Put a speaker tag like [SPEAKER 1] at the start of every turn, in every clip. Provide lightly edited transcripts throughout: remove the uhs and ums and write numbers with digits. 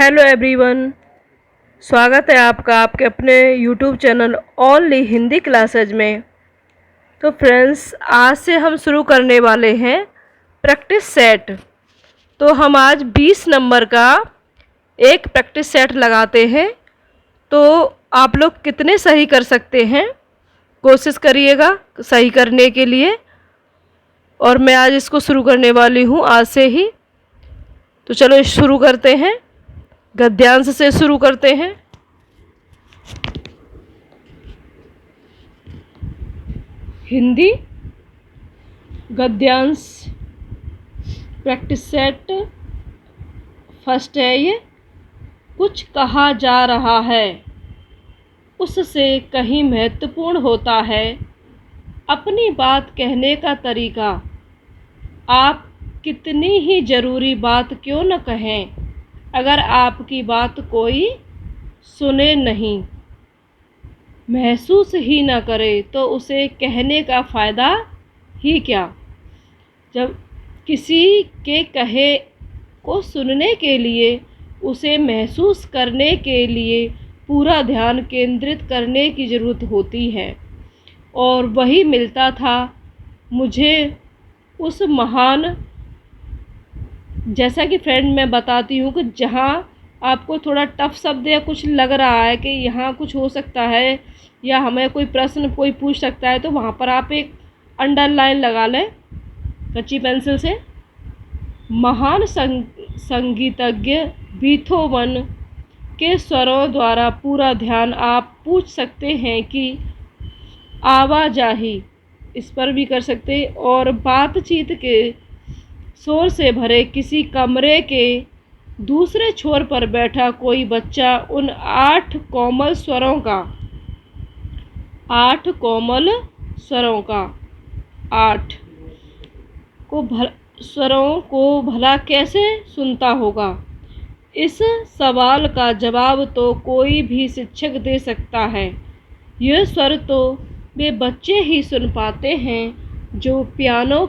[SPEAKER 1] Hello everyone. स्वागत है आपका आपके अपने YouTube channel only Hindi classes में। तो फ्रेंड्स, आज से हम शुरू करने वाले हैं प्रैक्टिस सेट। तो हम आज 20 नंबर का एक प्रैक्टिस सेट लगाते हैं। तो आप लोग कितने सही कर सकते हैं, कोशिश करिएगा सही करने के लिए। और मैं आज इसको शुरू करने वाली हूँ आज से ही। तो चलो शुरू करते हैं। गद्यांश से शुरू करते हैं। हिंदी गद्यांश प्रैक्टिस सेट फर्स्ट है ये। कुछ कहा जा रहा है, उससे कहीं महत्वपूर्ण होता है अपनी बात कहने का तरीका। आप कितनी ही ज़रूरी बात क्यों न कहें, अगर आपकी बात कोई सुने नहीं, महसूस ही न करे, तो उसे कहने का फ़ायदा ही क्या। जब किसी के कहे को सुनने के लिए, उसे महसूस करने के लिए पूरा ध्यान केंद्रित करने की ज़रूरत होती है। और वही मिलता था मुझे उस महान, जैसा कि फ्रेंड मैं बताती हूँ कि जहाँ आपको थोड़ा टफ शब्द या कुछ लग रहा है कि यहाँ कुछ हो सकता है या हमें कोई प्रश्न कोई पूछ सकता है, तो वहाँ पर आप एक अंडरलाइन लगा लें कच्ची पेंसिल से। महान संगीतज्ञ बीथोवन के स्वरों द्वारा पूरा ध्यान आप पूछ सकते हैं कि आवाजाही, इस पर भी कर सकते हैं। और बातचीत के शोर से भरे किसी कमरे के दूसरे छोर पर बैठा कोई बच्चा उन 8 कोमल स्वरों का 8 स्वरों को भला कैसे सुनता होगा। इस सवाल का जवाब तो कोई भी शिक्षक दे सकता है। यह स्वर तो वे बच्चे ही सुन पाते हैं जो पियानो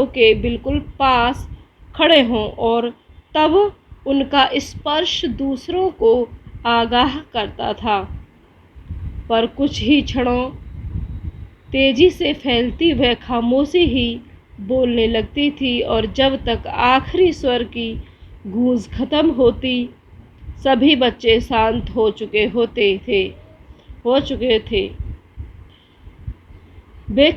[SPEAKER 1] के बिल्कुल पास खड़े हों, और तब उनका स्पर्श दूसरों को आगाह करता था। पर कुछ ही क्षणों तेजी से फैलती वह खामोशी ही बोलने लगती थी, और जब तक आखिरी स्वर की गूंज खत्म होती, सभी बच्चे शांत हो चुके थे। वे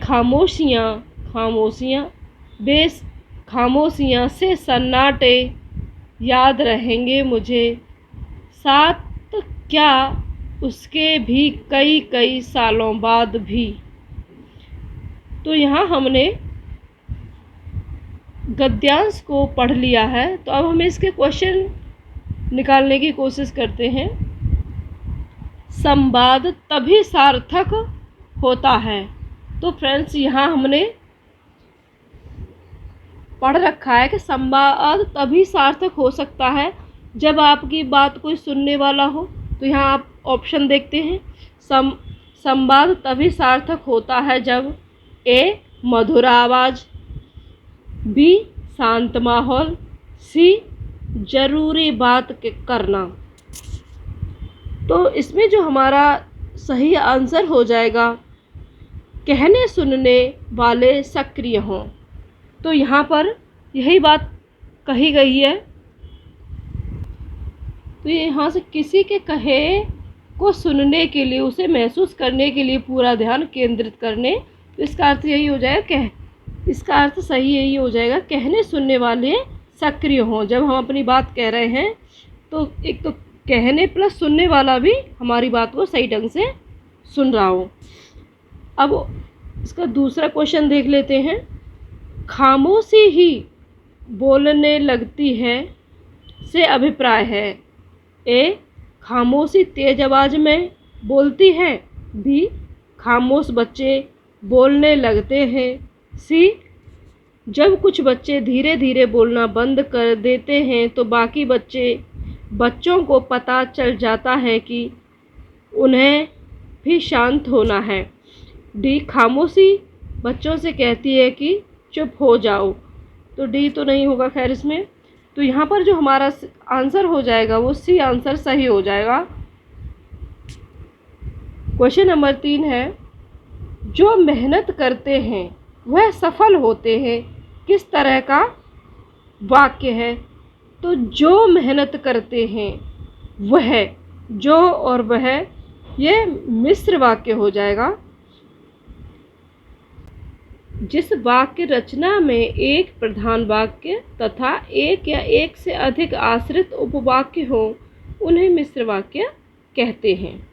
[SPEAKER 1] खामोशियाँ से सन्नाटे याद रहेंगे मुझे, साथ क्या उसके भी कई सालों बाद भी। तो यहाँ हमने गद्यांश को पढ़ लिया है। तो अब हम इसके क्वेश्चन निकालने की कोशिश करते हैं। संवाद तभी सार्थक होता है। तो फ्रेंड्स, यहाँ हमने पढ़ रखा है कि संवाद तभी सार्थक हो सकता है जब आपकी बात कोई सुनने वाला हो। तो यहाँ आप ऑप्शन देखते हैं। संवाद तभी सार्थक होता है जब ए. मधुर आवाज़, बी. शांत माहौल, सी. ज़रूरी बात करना। तो इसमें जो हमारा सही आंसर हो जाएगा, कहने सुनने वाले सक्रिय हों। तो यहाँ पर यही बात कही गई है। तो यहाँ से किसी के कहे को सुनने के लिए, उसे महसूस करने के लिए पूरा ध्यान केंद्रित करने। तो इसका अर्थ यही हो जाएगा, इसका अर्थ सही यही हो जाएगा, कहने सुनने वाले सक्रिय हों। जब हम अपनी बात कह रहे हैं तो एक तो कहने प्लस सुनने वाला भी हमारी बात को सही ढंग से सुन रहा हो। अब इसका दूसरा क्वेश्चन देख लेते हैं। खामोशी ही बोलने लगती है से अभिप्राय है। ए. खामोशी तेज आवाज़ में बोलती है, बी. खामोश बच्चे बोलने लगते हैं, सी. जब कुछ बच्चे धीरे धीरे बोलना बंद कर देते हैं तो बाकी बच्चों को पता चल जाता है कि उन्हें भी शांत होना है, डी. खामोशी बच्चों से कहती है कि चुप हो जाओ। तो डी तो नहीं होगा खैर इसमें। तो यहाँ पर जो हमारा आंसर हो जाएगा वो सी आंसर सही हो जाएगा। क्वेश्चन नंबर 3 है, जो मेहनत करते हैं वह सफल होते हैं, किस तरह का वाक्य है? तो जो मेहनत करते हैं वह, जो और वह, ये मिश्र वाक्य हो जाएगा। जिस वाक्य रचना में एक प्रधान वाक्य तथा एक या एक से अधिक आश्रित उपवाक्य हो उन्हें मिश्र वाक्य कहते हैं।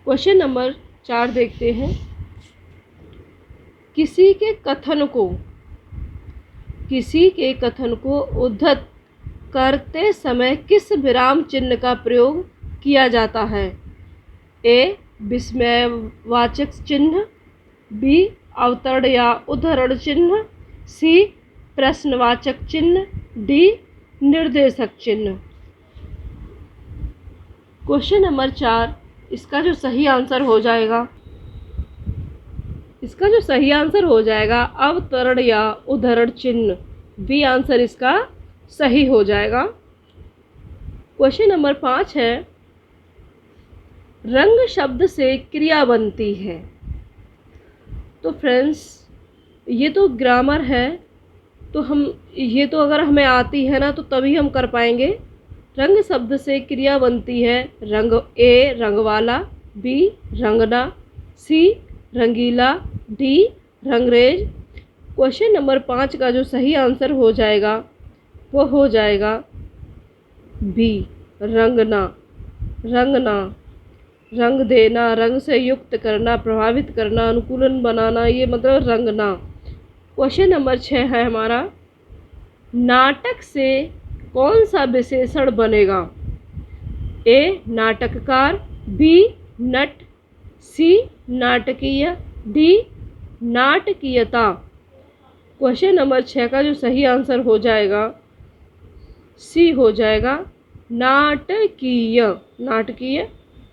[SPEAKER 1] क्वेश्चन नंबर 4 देखते हैं। किसी के कथन को उद्धत करते समय किस विराम चिन्ह का प्रयोग किया जाता है? ए विस्मयवाचक चिन्ह, बी अवतरण या उद्धरण चिन्ह, सी प्रश्नवाचक चिन्ह, डी निर्देशक चिन्ह। क्वेश्चन नंबर 4, इसका जो सही आंसर हो जाएगा अवतरण या उद्धरण चिन्ह, बी आंसर इसका सही हो जाएगा। क्वेश्चन नंबर 5 है, रंग शब्द से क्रिया बनती है। तो फ्रेंड्स ये तो ग्रामर है, तो ये तो अगर हमें आती है ना तो तभी हम कर पाएंगे। रंग शब्द से क्रिया बनती है ए रंग वाला, बी रंगना, सी रंगीला, डी रंगरेज। क्वेश्चन नंबर 5 का जो सही आंसर हो जाएगा वो हो जाएगा बी रंगना। रंग देना, रंग से युक्त करना, प्रभावित करना, अनुकूलन बनाना, ये मतलब रंगना। क्वेश्चन नंबर 6 है हमारा, नाटक से कौन सा विशेषण बनेगा? ए नाटककार, बी नट, सी नाटकीय, डी नाटकीयता। क्वेश्चन नंबर 6 का जो सही आंसर हो जाएगा सी हो जाएगा नाटकीय।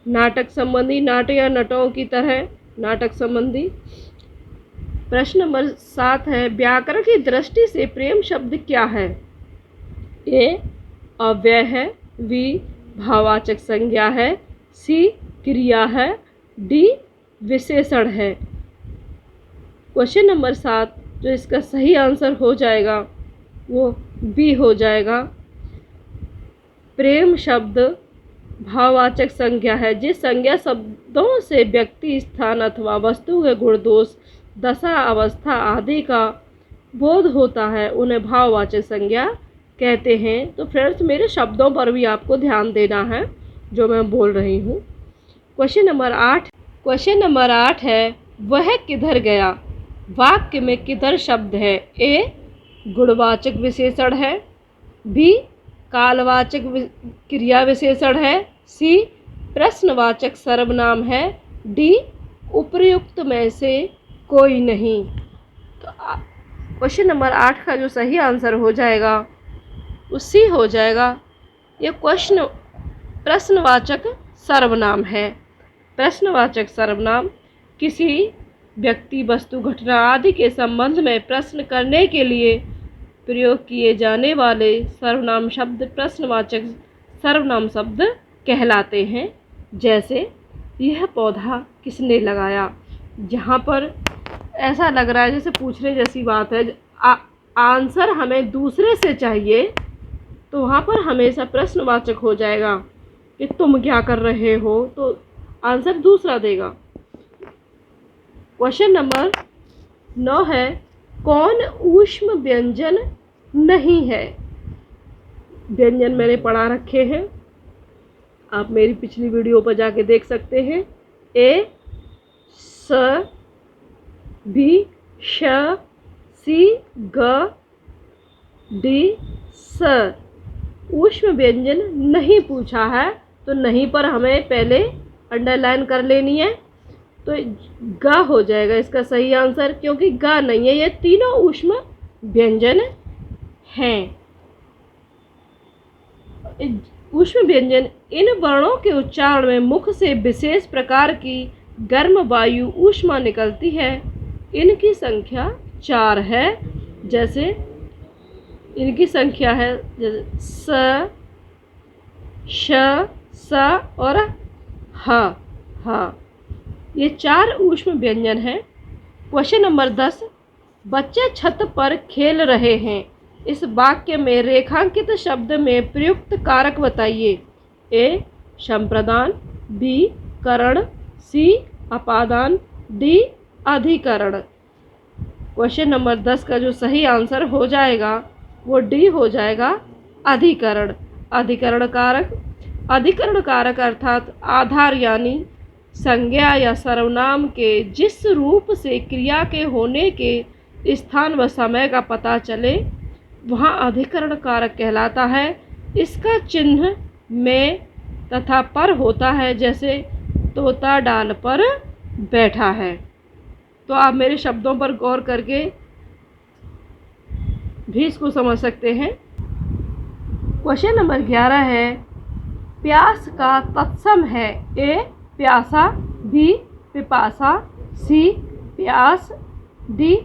[SPEAKER 1] नाटक संबंधी, नाट या नटों की तरह नाटक संबंधी। प्रश्न नंबर 7 है, व्याकरण की दृष्टि से प्रेम शब्द क्या है? ए अव्यय है, बी भाववाचक संज्ञा है, सी क्रिया है, डी विशेषण है। क्वेश्चन नंबर 7 जो इसका सही आंसर हो जाएगा वो बी हो जाएगा। प्रेम शब्द भाववाचक संज्ञा है। जिस संज्ञा शब्दों से व्यक्ति, स्थान अथवा वस्तु के गुण, दोष, दशा, अवस्था आदि का बोध होता है उन्हें भाववाचक संज्ञा कहते हैं। तो फ्रेंड्स मेरे शब्दों पर भी आपको ध्यान देना है जो मैं बोल रही हूँ। क्वेश्चन नंबर 8 है, वह किधर गया? वाक्य में किधर शब्द है? ए गुणवाचक विशेषण है, बी कालवाचक क्रिया विशेषण है, सी प्रश्नवाचक सर्वनाम है, डी उपर्युक्त में से कोई नहीं। तो क्वेश्चन नंबर 8 का जो सही आंसर हो जाएगा वो सी हो जाएगा। ये प्रश्नवाचक सर्वनाम है। प्रश्नवाचक सर्वनाम किसी व्यक्ति, वस्तु, घटना आदि के संबंध में प्रश्न करने के लिए प्रयोग किए जाने वाले सर्वनाम शब्द प्रश्नवाचक सर्वनाम शब्द कहलाते हैं। जैसे यह पौधा किसने लगाया? जहाँ पर ऐसा लग रहा है जैसे पूछने जैसी बात है, आंसर हमें दूसरे से चाहिए, तो वहाँ पर हमेशा प्रश्नवाचक हो जाएगा कि तुम क्या कर रहे हो, तो आंसर दूसरा देगा। क्वेश्चन नंबर 9 है, कौन ऊष्म व्यंजन नहीं है? व्यंजन मैंने पढ़ा रखे हैं, आप मेरी पिछली वीडियो पर जाके देख सकते हैं। ए स, बी श, सी ग, डी स। ऊष्म व्यंजन नहीं पूछा है तो नहीं पर हमें पहले अंडरलाइन कर लेनी है, तो ग हो जाएगा इसका सही आंसर, क्योंकि ग नहीं है, ये तीनों ऊष्म व्यंजन हैं। ऊष्म व्यंजन इन वर्णों के उच्चारण में मुख से विशेष प्रकार की गर्म वायु ऊष्मा निकलती है। इनकी संख्या 4 है, जैसे इनकी संख्या है जैसे स, श, स और ह। हाँ, ये 4 ऊष्म व्यंजन हैं। क्वेश्चन नंबर 10, बच्चे छत पर खेल रहे हैं। इस वाक्य में रेखांकित शब्द में प्रयुक्त कारक बताइए। ए संप्रदान, बी करण, सी अपादान, डी अधिकरण। क्वेश्चन नंबर 10 का जो सही आंसर हो जाएगा वो डी हो जाएगा, अधिकरण। अधिकरण कारक अर्थात आधार यानी संज्ञा या सर्वनाम के जिस रूप से क्रिया के होने के स्थान व समय का पता चले वहाँ अधिकरण कारक कहलाता है। इसका चिन्ह में तथा पर होता है, जैसे तोता डाल पर बैठा है। तो आप मेरे शब्दों पर गौर करके भी इसको समझ सकते हैं। क्वेश्चन नंबर 11 है, प्यास का तत्सम है। ए प्यासा, बी पिपासा, सी प्यास, डी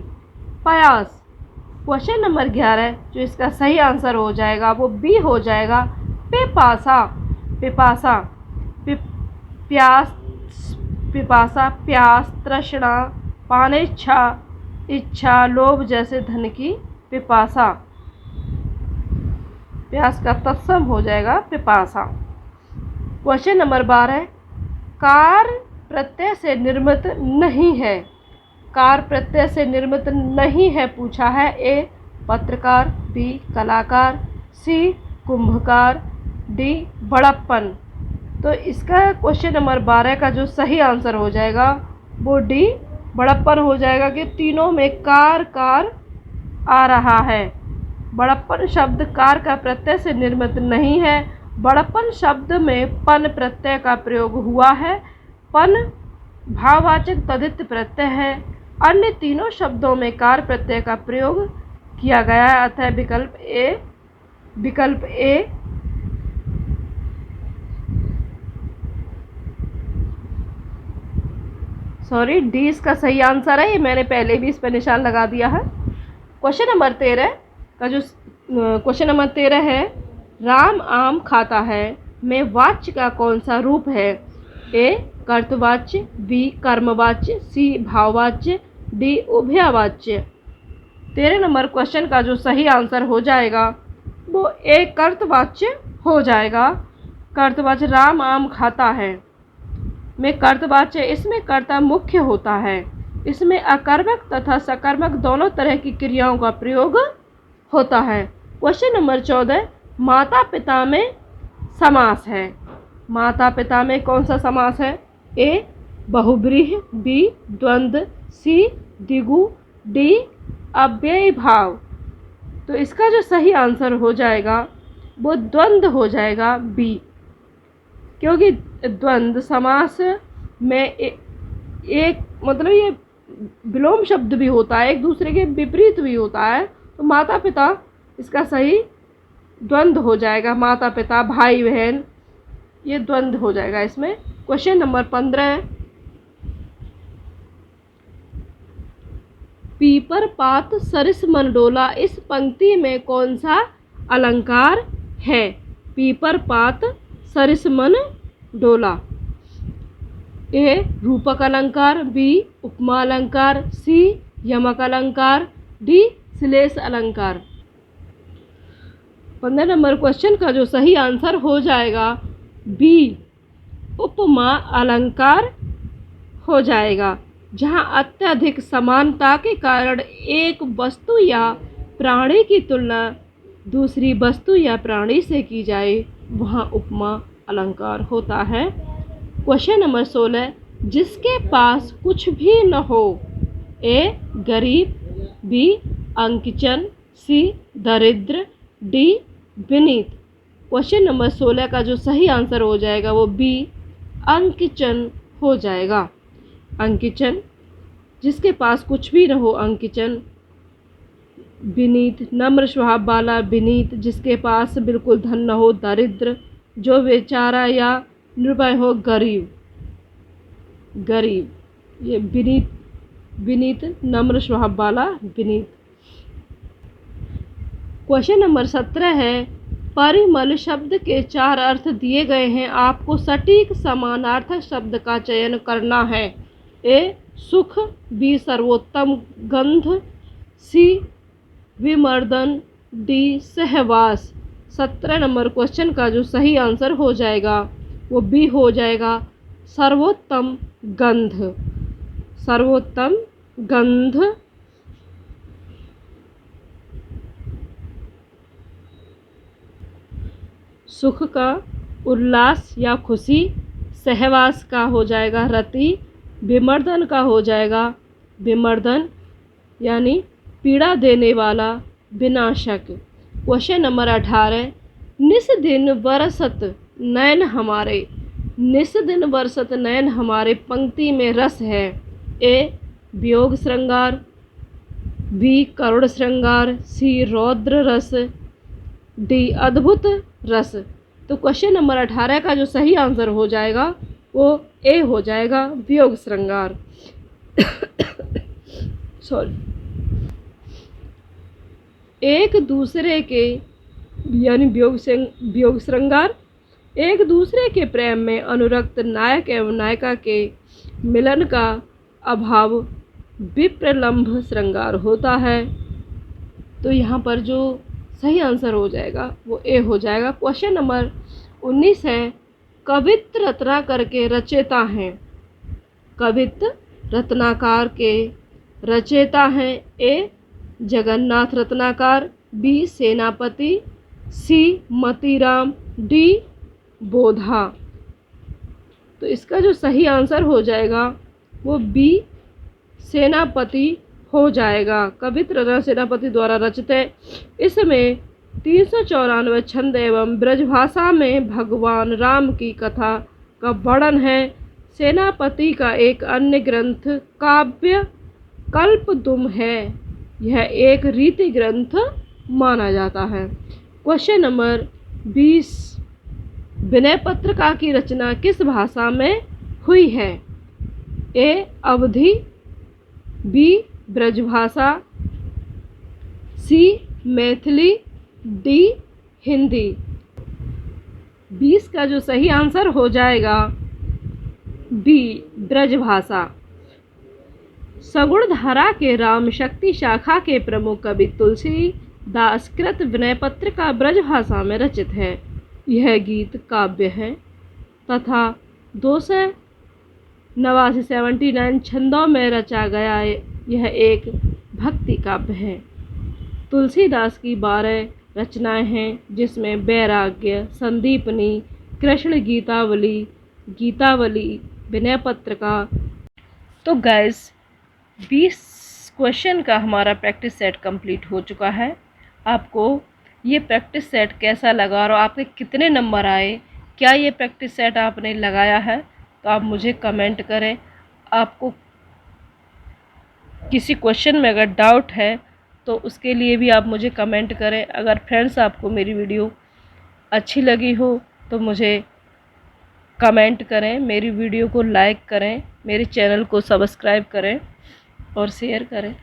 [SPEAKER 1] प्यास। क्वेश्चन नंबर 11 जो इसका सही आंसर हो जाएगा वो बी हो जाएगा, पिपासा। पिपासा प्यास, पिपासा प्यास, तृष्णा, पानेच्छा, इच्छा, लोभ जैसे धन की पिपासा। प्यास का तत्सम हो जाएगा पिपासा। क्वेश्चन नंबर 12, कार प्रत्यय से निर्मित नहीं है। कार प्रत्यय से निर्मित नहीं है पूछा है। ए पत्रकार, बी कलाकार, सी कुंभकार, डी बड़प्पन। तो इसका क्वेश्चन नंबर 12 का जो सही आंसर हो जाएगा वो डी बड़प्पन हो जाएगा कि तीनों में कार कार आ रहा है। बड़प्पन शब्द कार का प्रत्यय से निर्मित नहीं है। बड़प्पन शब्द में पन प्रत्यय का प्रयोग हुआ है। पन भाववाचक तद्धित प्रत्यय है। अन्य तीनों शब्दों में कार प्रत्यय का प्रयोग किया गया है। अतः विकल्प ए सॉरी डी इसका सही आंसर है। ये मैंने पहले भी इस पर निशान लगा दिया है। क्वेश्चन नंबर 13 का जो क्वेश्चन नंबर 13 है, राम आम खाता है में वाच्य का कौन सा रूप है। ए कर्तवाच्य, बी कर्मवाच्य, सी भाववाच्य, डी उभयवाच्य। 13 नंबर क्वेश्चन का जो सही आंसर हो जाएगा वो ए कर्तवाच्य हो जाएगा। कर्तवाच्य राम आम खाता है में कर्तवाच्य, इसमें कर्ता मुख्य होता है। इसमें अकर्मक तथा सकर्मक दोनों तरह की क्रियाओं का प्रयोग होता है। क्वेश्चन नंबर 14, माता पिता में समास है। माता पिता में कौन सा समास है। ए बहुब्रीहि, बी द्वंद्व, सी द्विगु, डी अव्ययी भाव। तो इसका जो सही आंसर हो जाएगा वो द्वंद्व हो जाएगा, बी। क्योंकि द्वंद्व समास में एक मतलब ये विलोम शब्द भी होता है, एक दूसरे के विपरीत भी होता है। तो माता पिता इसका सही द्वंद्व हो जाएगा। माता पिता, भाई बहन, ये द्वंद्व हो जाएगा इसमें। क्वेश्चन नंबर 15, पीपर पात सरिस मन डोला, इस पंक्ति में कौन सा अलंकार है। पीपर पात सरिस मन डोला। ए रूपक अलंकार, बी उपमा अलंकार, सी यमक अलंकार, डी श्लेष अलंकार। 15 नंबर क्वेश्चन का जो सही आंसर हो जाएगा बी उपमा अलंकार हो जाएगा, जहाँ अत्यधिक समानता के कारण एक वस्तु या प्राणी की तुलना दूसरी वस्तु या प्राणी से की जाए वहाँ उपमा अलंकार होता है। क्वेश्चन नंबर 16, जिसके पास कुछ भी न हो। ए गरीब, बी अंकिचन, सी दरिद्र, डी विनीत। क्वेश्चन नंबर 16 का जो सही आंसर हो जाएगा वो बी अंकिचन हो जाएगा। अंकिचन, जिसके पास कुछ भी न हो अंकिचन। विनीत, नम्र स्वभाव वाला विनीत, जिसके पास बिल्कुल धन न हो दरिद्र, जो बेचारा या निर्भय हो गरीब। गरीब ये विनीत, नम्र स्वभाव वाला विनीत। क्वेश्चन नंबर 17 है, परिमल शब्द के 4 अर्थ दिए गए हैं, आपको सटीक समानार्थक शब्द का चयन करना है। ए सुख, बी सर्वोत्तम गंध, सी विमर्दन, डी सहवास। 17 नंबर क्वेश्चन का जो सही आंसर हो जाएगा वो बी हो जाएगा, सर्वोत्तम गंध। सर्वोत्तम गंध। सुख का उल्लास या खुशी, सहवास का हो जाएगा रति, विमर्दन का हो जाएगा विमर्दन यानी पीड़ा देने वाला, विनाशक। क्वेश्चन नंबर 18, निस दिन बरसत नैन हमारे, निस दिन बरसत नैन हमारे पंक्ति में रस है। ए वियोग श्रृंगार, बी करुण श्रृंगार, सी रौद्र रस, डी अद्भुत रस। तो क्वेश्चन नंबर 18 का जो सही आंसर हो जाएगा वो ए हो जाएगा, वियोग श्रृंगार। सॉरी। एक दूसरे के यानी वियोग श्रृंगार, एक दूसरे के प्रेम में अनुरक्त नायक एवं नायिका के मिलन का अभाव विप्रलंभ श्रृंगार होता है। तो यहाँ पर जो सही आंसर हो जाएगा वो ए हो जाएगा। क्वेश्चन नंबर 19 है, कवित्त रत्नाकर के रचयिता हैं, कवित्त रत्नाकर के रचयिता हैं। ए जगन्नाथ रत्नाकर, बी सेनापति, सी मतीराम, डी बोधा। तो इसका जो सही आंसर हो जाएगा वो बी सेनापति हो जाएगा। कवित्त रत्ना सेनापति द्वारा रचित है। इसमें 394 छंद एवं ब्रजभाषा में भगवान राम की कथा का वर्णन है। सेनापति का एक अन्य ग्रंथ काव्य कल्पद्रुम है, यह एक रीति ग्रंथ माना जाता है। क्वेश्चन नंबर 20, विनय पत्रिका की रचना किस भाषा में हुई है। ए अवधी, बी ब्रजभाषा, सी मैथिली, डी हिंदी। 20 का जो सही आंसर हो जाएगा बी ब्रजभाषा। सगुण धारा के राम शक्ति शाखा के प्रमुख कवि तुलसीदास कृत विनय पत्रिका ब्रजभाषा में रचित है। यह गीत काव्य है तथा 279 छंदों में रचा गया यह एक भक्ति काव्य है। तुलसीदास की 12 रचनाएं हैं जिसमें वैराग्य, संदीपनी, कृष्ण गीतावली, गीतावली, विनय पत्रिका। तो गाइस 20 क्वेश्चन का हमारा प्रैक्टिस सेट कंप्लीट हो चुका है। आपको ये प्रैक्टिस सेट कैसा लगा और आपके कितने नंबर आए, क्या ये प्रैक्टिस सेट आपने लगाया है, तो आप मुझे कमेंट करें। आपको किसी क्वेश्चन में अगर डाउट है तो उसके लिए भी आप मुझे कमेंट करें। अगर फ्रेंड्स आपको मेरी वीडियो अच्छी लगी हो तो मुझे कमेंट करें, मेरी वीडियो को लाइक करें, मेरे चैनल को सब्सक्राइब करें और शेयर करें।